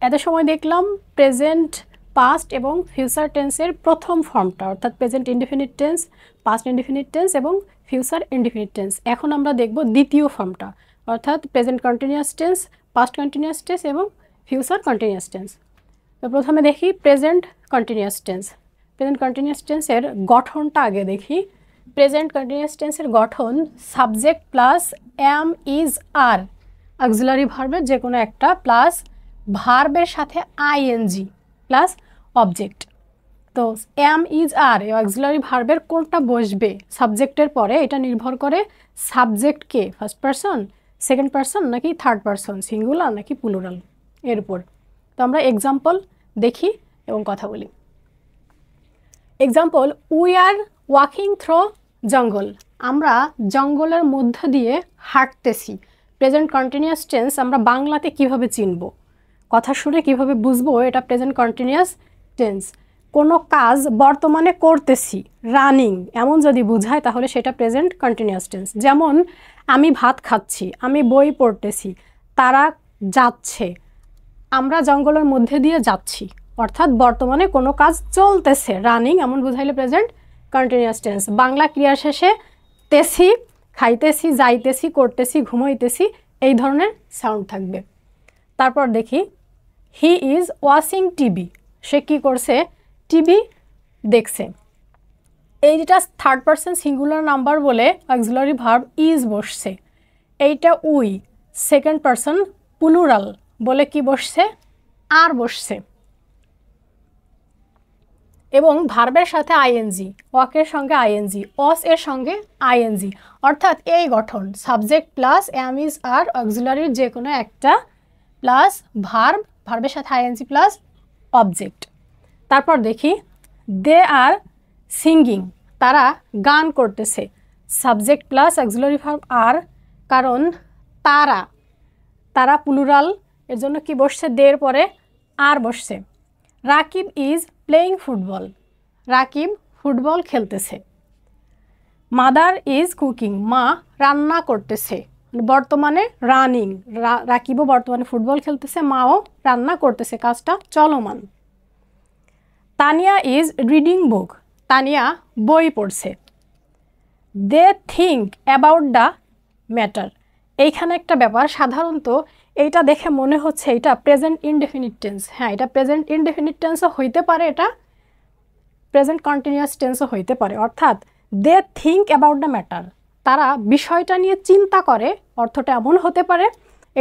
এত সময় দেখলাম প্রেজেন্ট পাস্ট এবং ফিউচার টেন্সের প্রথম ফর্মটা, অর্থাৎ present indefinite tense, past indefinite tense এবং ফিউচার ইনডিফিনিট টেন্স। এখন আমরা দেখব দ্বিতীয় ফর্মটা, অর্থাৎ present continuous tense, past continuous tense এবং ফিউচার কন্টিনিউয়াস টেন্স। তো প্রথমে দেখি present continuous tense. Present continuous টেন্সের গঠনটা আগে দেখি। প্রেজেন্ট কন্টিনিউয়াস টেন্সের গঠন subject plus am is are auxiliary ভার্বের যে কোনো একটা প্লাস ভার্বের সাথে আইএনজি প্লাস অবজেক্ট। তো এম ইজ আর এই অক্সিলারি ভার্বের কোনটা বসবে সাবজেক্টের পরে এটা নির্ভর করে সাবজেক্টকে ফার্স্ট পারসন, সেকেন্ড পারসন নাকি থার্ড পারসন, সিঙ্গুলার নাকি প্লুরাল এর উপর। তো আমরা এক্সাম্পল দেখি এবং কথা বলি। Example, we are walking through জঙ্গল। আমরা জঙ্গলের মধ্য দিয়ে হাঁটতেছি। প্রেজেন্ট কন্টিনিউয়াস টেন্স আমরা বাংলাতে কিভাবে চিনব, কথা শুনে কিভাবে বুঝবো এটা প্রেজেন্ট কন্টিনিউয়াস টেন্স। কোনো কাজ বর্তমানে করতেছি, রানিং এমন যদি বোঝায় তাহলে সেটা প্রেজেন্ট কন্টিনিউয়াস টেন্স। যেমন আমি ভাত খাচ্ছি, আমি বই পড়তেছি, তারা যাচ্ছে, আমরা জঙ্গলের মধ্যে দিয়ে যাচ্ছি, অর্থাৎ বর্তমানে কোনো কাজ চলতেছে, রানিং এমন বোঝাইলে প্রেজেন্ট কন্টিনিউয়াস টেন্স। বাংলা ক্রিয়া শেষে তেছি, খাইতেছি, যাইতেছি, করতেছি, ঘুমাইতেছি এই ধরনের সাউন্ড থাকবে। তারপর দেখি হি ইজ ওয়াচিং টিভি। সে কী করছে, টিভি দেখছে। এইটা থার্ড পারসন সিঙ্গুলার নাম্বার বলে অক্সিলারি ভার্ব ইজ বসছে। এইটা উই সেকেন্ড পারসন প্লুরাল বলে কি বসছে, আর বসছে। এবং ভার্বের সাথে আইএনজি, ওয়াকের সঙ্গে আইএনজি, অস এর সঙ্গে আইএনজি, অর্থাৎ এই গঠন সাবজেক্ট প্লাস এম ইজ আর অক্সিলারির যে কোনো একটা প্লাস ভার্ব, ভার্বের সাথে আইএনজি প্লাস অবজেক্ট। তারপর দেখি দে আর সিঙ্গিং। তারা গান করতেছে। সাবজেক্ট প্লাস অক্সিলারি ভার্ব আর, কারণ তারা, তারা প্লুরাল এর জন্য কি বসছে, দের পরে আর বসছে। Rakib is playing football. Rakib football খেলতেছে। Mother is cooking. মা রান্না করতেছে, বর্তমানে রানিং, রাকিবও বর্তমানে ফুটবল খেলতেছে, মাও রান্না করতেছে, কাজটা চলমান। Tania is reading book. Tania বই পড়ছে। They think about the matter. এইখানে একটা ব্যাপার, সাধারণত এইটা দেখে মনে হচ্ছে এটা প্রেজেন্ট ইনডেফিনিট টেন্স। হ্যাঁ, এটা প্রেজেন্ট ইনডেফিনিট টেন্সও হইতে পারে, এটা প্রেজেন্ট কন্টিনিউয়াস টেন্সও হইতে পারে। অর্থাৎ they think about the matter, তারা বিষয়টা নিয়ে চিন্তা করে, অর্থটা এমন হতে পারে।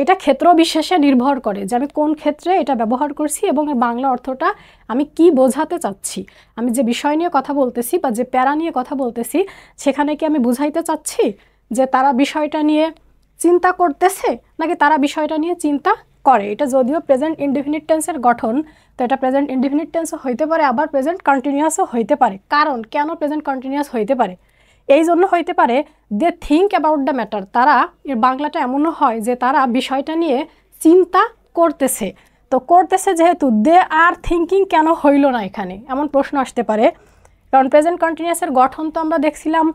এটা ক্ষেত্র বিশেষে নির্ভর করে যে আমি কোন ক্ষেত্রে এটা ব্যবহার করছি এবং এর বাংলা অর্থটা আমি কি বোঝাতে চাচ্ছি। আমি যে বিষয় নিয়ে কথা বলতেছি বা যে প্যারা নিয়ে কথা বলতেছি সেখানে কি আমি বুঝাইতে চাচ্ছি যে তারা বিষয়টা নিয়ে চিন্তা করতেছে নাকি তারা বিষয়টা নিয়ে চিন্তা করে। এটা যদিও প্রেজেন্ট ইনডিফিনিট টেন্সের গঠন, তো এটা প্রেজেন্ট ইনডিফিনিট টেন্সও হইতে পারে, আবার প্রেজেন্ট কন্টিনিউয়াসও হইতে পারে। কারণ কেন প্রেজেন্ট কন্টিনিউয়াস হইতে পারে, এই জন্য হইতে পারে they think about the matter, তারা, এর বাংলাটা এমনও হয় যে তারা বিষয়টা নিয়ে চিন্তা করতেছে। তো করতেছে যেহেতু, দে আর থিঙ্কিং কেন হইল না এখানে, এমন প্রশ্ন আসতে পারে। কারণ প্রেজেন্ট কন্টিনিউয়াসের গঠন তো আমরা দেখছিলাম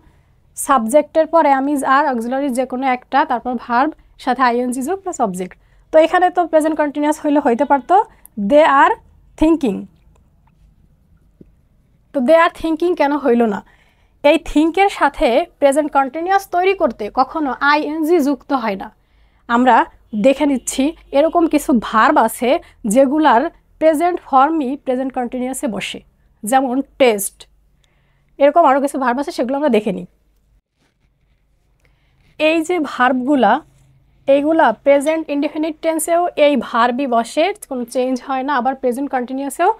সাবজেক্টের পরে এম ইজ আর অক্সিলারি যে কোনো একটা, তারপর ভার্ব সাথে আইএনজি যোগ প্লাস অবজেক্ট। তো এখানে তো প্রেজেন্ট কন্টিনিউয়াস হইলে হইতে পারতো দে আর থিঙ্কিং। তো দে আর থিঙ্কিং কেন হইল না, এই থিঙ্কের সাথে প্রেজেন্ট কন্টিনিউয়াস তৈরি করতে কখনো আইএনজি যুক্ত হয় না। আমরা দেখে নিচ্ছি এরকম কিছু ভার্ব আছে যেগুলার প্রেজেন্ট ফর্মই প্রেজেন্ট কন্টিনিউয়াসে বসে, যেমন টেস্ট। এরকম আরও কিছু ভার্ব আছে, সেগুলো আমরা দেখে নিই। এই যে ভার্বগুলা, এইগুলা প্রেজেন্ট ইনডিফিনিট টেন্সেও এই ভার্বই বসে, কোনো চেঞ্জ হয় না। আবার প্রেজেন্ট কন্টিনিউয়াসেও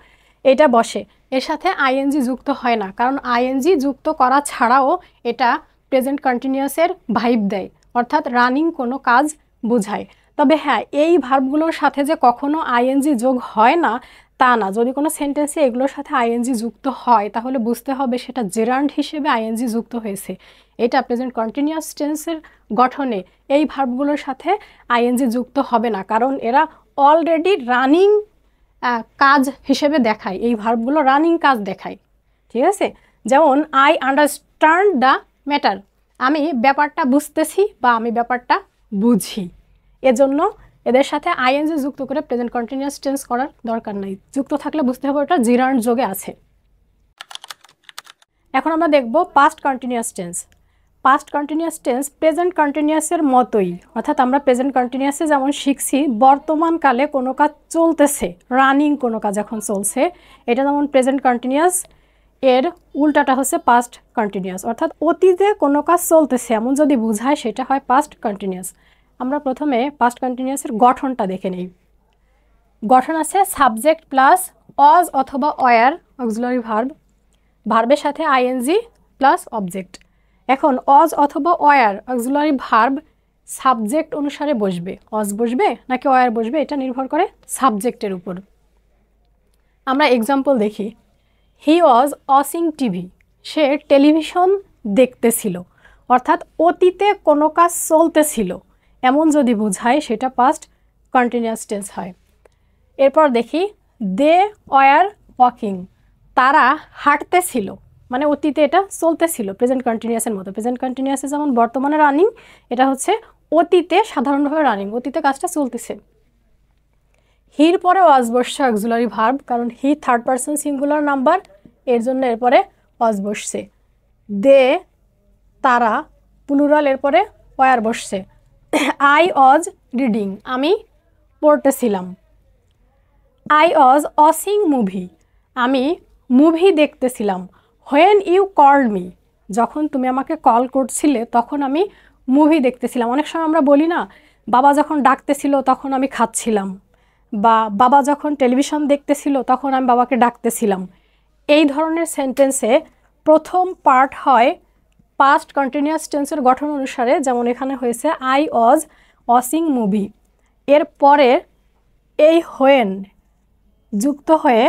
এটা বসে, এর সাথে আইএনজি যুক্ত হয় না, কারণ আইএনজি যুক্ত করা ছাড়াও এটা প্রেজেন্ট কন্টিনিউয়াসের ভাইব দেয়, অর্থাৎ রানিং কোনো কাজ বোঝায়। তবে হ্যাঁ, এই ভার্বগুলোর সাথে যে কখনো আইএনজি যোগ হয় না তা না। যদি কোনো সেন্টেন্সে এগুলোর সাথে আইএনজি যুক্ত হয় তাহলে বুঝতে হবে সেটা জেরান্ড হিসেবে আইএনজি যুক্ত হয়েছে। এটা প্রেজেন্ট কন্টিনিউয়াস টেন্সের গঠনে এই ভার্বগুলোর সাথে আইএনজি যুক্ত হবে না, কারণ এরা অলরেডি রানিং কাজ হিসেবে দেখায়, এই ভার্বগুলো রানিং কাজ দেখায়। ঠিক আছে, যেমন আই আন্ডারস্ট্যান্ড দ্য ম্যাটার, আমি ব্যাপারটা বুঝতেছি বা আমি ব্যাপারটা বুঝি, এজন্য এদের সাথে আইএনজি যুক্ত করে প্রেজেন্ট কন্টিনিউয়াস টেন্স করার দরকার নাই, যুক্ত থাকলে বুঝতে হবে ওটা জিরান্ড যোগে আছে। এখন আমরা দেখব past continuous tense. Past continuous tense present কন্টিনিউয়াসের মতোই, অর্থাৎ আমরা প্রেজেন্ট কন্টিনিউয়াসে যেমন শিখছি বর্তমান কালে কোনো কাজ চলতেছে, রানিং কোনো কাজ এখন চলছে, এটা যেমন প্রেজেন্ট কন্টিনিউয়াস, এর উল্টাটা হচ্ছে পাস্ট কন্টিনিউয়াস, অর্থাৎ অতীতে কোনো কাজ চলতেছে এমন যদি বোঝায় সেটা হয় পাস্ট কন্টিনিউয়াস। আমরা প্রথমে পাস্ট কন্টিনিউয়াসের গঠনটা দেখে নিই। গঠন আছে সাবজেক্ট প্লাস অজ অথবা ওয়্যার অক্সিলারি ভার্ব, ভার্বের সাথে আইএনজি প্লাস অবজেক্ট। এখন অজ অথবা ওয়্যার অক্সিলারি ভার্ব সাবজেক্ট অনুসারে বসবে, অজ বসবে নাকি ওয়্যার বসবে এটা নির্ভর করে সাবজেক্টের উপর। আমরা এক্সাম্পল দেখি। হি ওয়াজ ওয়াচিং টিভি, সে টেলিভিশন দেখতেছিল, অর্থাৎ অতীতে কোনো কাজ চলতেছিল এমন যদি বোঝায় সেটা পাস্ট কন্টিনিউয়াস টেন্স হয়। এরপর দেখি দে ওয়ার ওয়াকিং, তারা হাঁটতেছিল, মানে অতীতে এটা চলতেছিল প্রেজেন্ট কন্টিনিউয়াসের মতো। প্রেজেন্ট কন্টিনিউয়াসে যেমন বর্তমানে রানিং, এটা হচ্ছে অতীতে সাধারণভাবে রানিং, অতীতে কাজটা চলতেছে। হির পরে ওয়াজ বসছে অক্সিলারি ভার্ব, কারণ he third person singular number, এর জন্য এরপরে ওয়াজ বসছে। দে তারা প্লুরাল, এরপরে ওয়ার বসছে। আই ওয়াজ রিডিং, আমি পড়তেছিলাম। আই ওয়াজ ওয়াচিং মুভি, আমি মুভি দেখতেছিলাম। হোয়েন ইউ কল্ড মি, যখন তুমি আমাকে কল করছিলে তখন আমি মুভি দেখতেছিলাম। অনেক সময় আমরা বলি না, বাবা যখন ডাকতেছিল তখন আমি খাচ্ছিলাম, বা বাবা যখন টেলিভিশন দেখতেছিল তখন আমি বাবাকে ডাকতেছিলাম। এই ধরনের সেন্টেন্সে প্রথম পার্ট হয় পাস্ট কন্টিনিউয়াস টেন্সের গঠন অনুসারে, যেমন এখানে হয়েছে আই ওয়াজ ওয়াচিং মুভি। এরপরে এই হোয়েন যুক্ত হয়ে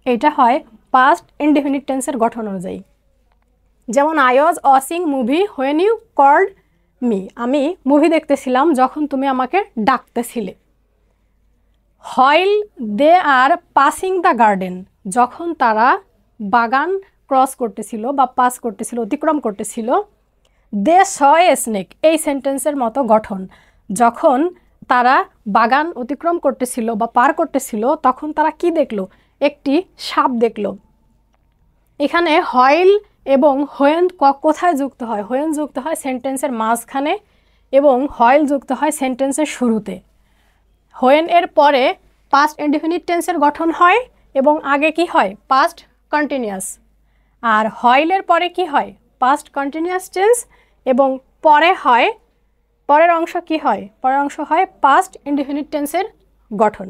এটা হয় পাস্ট ইনডেফিনিট টেন্সের গঠন অনুযায়ী। যেমন I was watching movie when you called me, আমি মুভি দেখতেছিলাম যখন তুমি আমাকে ডাকতেছিলে। While they are passing the garden, যখন তারা বাগান ক্রস করতেছিল বা পাস করতেছিল, অতিক্রম করতেছিল। দে স এ স্নেক, এই সেন্টেন্সের মতো গঠন, যখন তারা বাগান অতিক্রম করতেছিল বা পার করতেছিল তখন তারা কি দেখলো? একটি সাপ দেখলো। এখানে হোয়াইল এবং হোয়েন কোথায় যুক্ত হয়? হোয়েন যুক্ত হয় সেন্টেন্সের মাঝখানে এবং হোয়াইল যুক্ত হয় সেন্টেন্সের শুরুতে। হোয়েন এর পরে পাস্ট ইনডেফিনিট টেন্সের গঠন হয় এবং আগে কি হয়? Past continuous. আর হোয়াইলের পরে কি হয়? পাস্ট কন্টিনিউয়াস টেন্স এবং পরে হয়, পরের অংশ কি হয়? পরের অংশ হয় পাস্ট ইনডেফিনিট টেন্সের গঠন।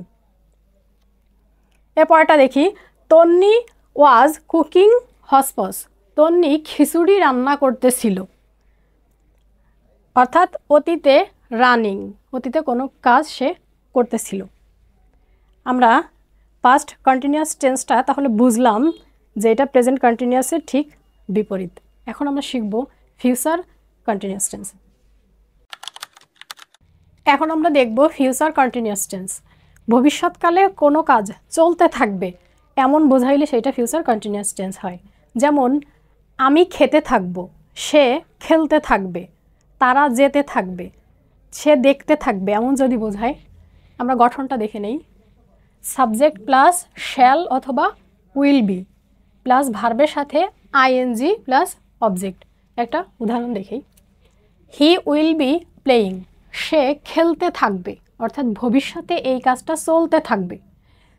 এরপরটা দেখি, তন্নি ওয়াজ কুকিং হসপস, তন্নি খিচুড়ি রান্না করতেছিল, অর্থাৎ অতীতে রানিং, অতীতে কোনো কাজ সে করতেছিল। আমরা পাস্ট কন্টিনিউয়াস টেন্সটা তাহলে বুঝলাম যে এটা প্রেজেন্ট কন্টিনিউয়াসের ঠিক বিপরীত। এখন আমরা শিখব ফিউচার কন্টিনিউয়াস টেন্স। এখন আমরা দেখব ফিউচার কন্টিনিউয়াস টেন্স। ভবিষ্যৎকালে কোনো কাজ চলতে থাকবে এমন বোঝাইলে সেটা ফিউচার কন্টিনিউয়াস টেন্স হয়। যেমন আমি খেতে থাকব, সে খেলতে থাকবে, তারা যেতে থাকবে, সে দেখতে থাকবে এমন যদি বোঝায়। আমরা গঠনটা দেখে নেই। সাবজেক্ট প্লাস শ্যাল অথবা উইল বি প্লাস ভার্বের সাথে আইএনজি প্লাস অবজেক্ট। একটা উদাহরণ দেখি। হি উইল বি প্লেয়িং, সে খেলতে থাকবে, অর্থাৎ ভবিষ্যতে এই কাজটা চলতে থাকবে।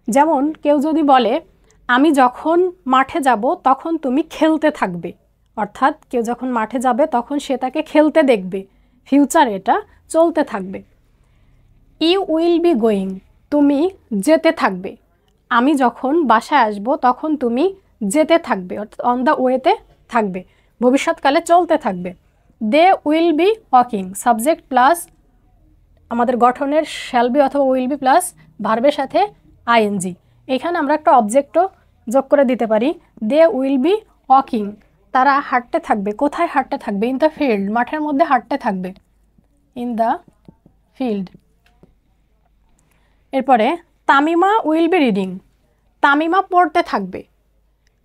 যেমন কেউ যদি বলে আমি যখন মাঠে যাব তখন তুমি খেলতে থাকবে, অর্থাৎ কেউ যখন মাঠে যাবে তখন সে তাকে খেলতে দেখবে, ফিউচার এটা চলতে থাকবে। ইউ উইল বি গোয়িং, তুমি যেতে থাকবে, আমি যখন বাসায় আসব তখন তুমি যেতে থাকবে, অর্থাৎ অন দ্য ওয়েতে থাকবে, ভবিষ্যৎকালে চলতে থাকবে। They will be walking, subject plus আমাদের গঠনের শ্যাল বি অথবা উইল বি প্লাস ভার্বের সাথে আইএনজি। এখানে আমরা একটা অবজেক্টও যোগ করে দিতে পারি। দে উইল বি ওয়াকিং, তারা হাঁটতে থাকবে। কোথায় হাঁটতে থাকবে? ইন দ্য ফিল্ড, মাঠের মধ্যে হাঁটতে থাকবে, ইন দ্য ফিল্ড। এরপরে Tamima will be reading, Tamima পড়তে থাকবে,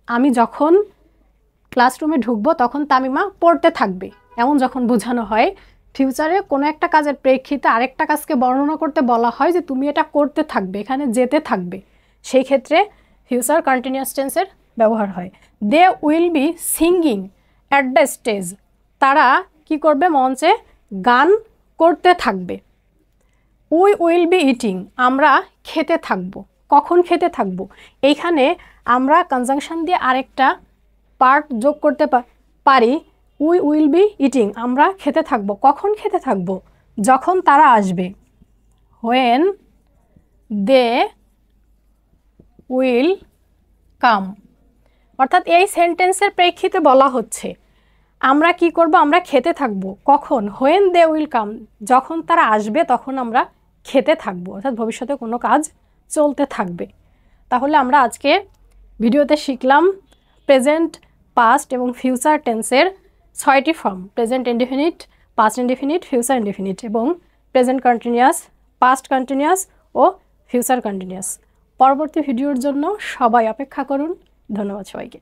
আমি যখন ক্লাসরুমে ঢুকবো তখন তামিমা পড়তে থাকবে এমন যখন বোঝানো হয় ফিউচারে কোনো একটা কাজের প্রেক্ষিতে আরেকটা কাজকে বর্ণনা করতে বলা হয় যে তুমি এটা করতে থাকবে, এখানে যেতে থাকবে, সেই ক্ষেত্রে ফিউচার কন্টিনিউয়াস টেন্সের ব্যবহার হয়। They will be singing at the stage, তারা কি করবে, মঞ্চে গান করতে থাকবে। উই উইল বি ইটিং, আমরা খেতে থাকব। কখন খেতে থাকব, এইখানে আমরা কনজাংশন দিয়ে আরেকটা পার্ট যোগ করতে পারি। উই উইল বি ইটিং, আমরা খেতে থাকব। কখন খেতে থাকব, যখন তারা আসবে। হোয়েন দে উইল কাম, অর্থাৎ এই সেন্টেন্সের প্রেক্ষিতে বলা হচ্ছে আমরা কি করব, আমরা খেতে থাকব। কখন, হোয়েন দে উইল কাম, যখন তারা আসবে তখন আমরা খেতে থাকব, অর্থাৎ ভবিষ্যতে কোনো কাজ চলতে থাকবে। তাহলে আমরা আজকে ভিডিওতে শিখলাম প্রেজেন্ট, পাস্ট এবং ফিউচার টেন্সের 6টি form: present indefinite, past indefinite, future indefinite এবং প্রেজেন্ট কন্টিনিউয়াস, পাস্ট কন্টিনিউয়াস ও ফিউচার কন্টিনিউয়াস। পরবর্তী ভিডিওর জন্য সবাই অপেক্ষা করুন। ধন্যবাদ সবাইকে।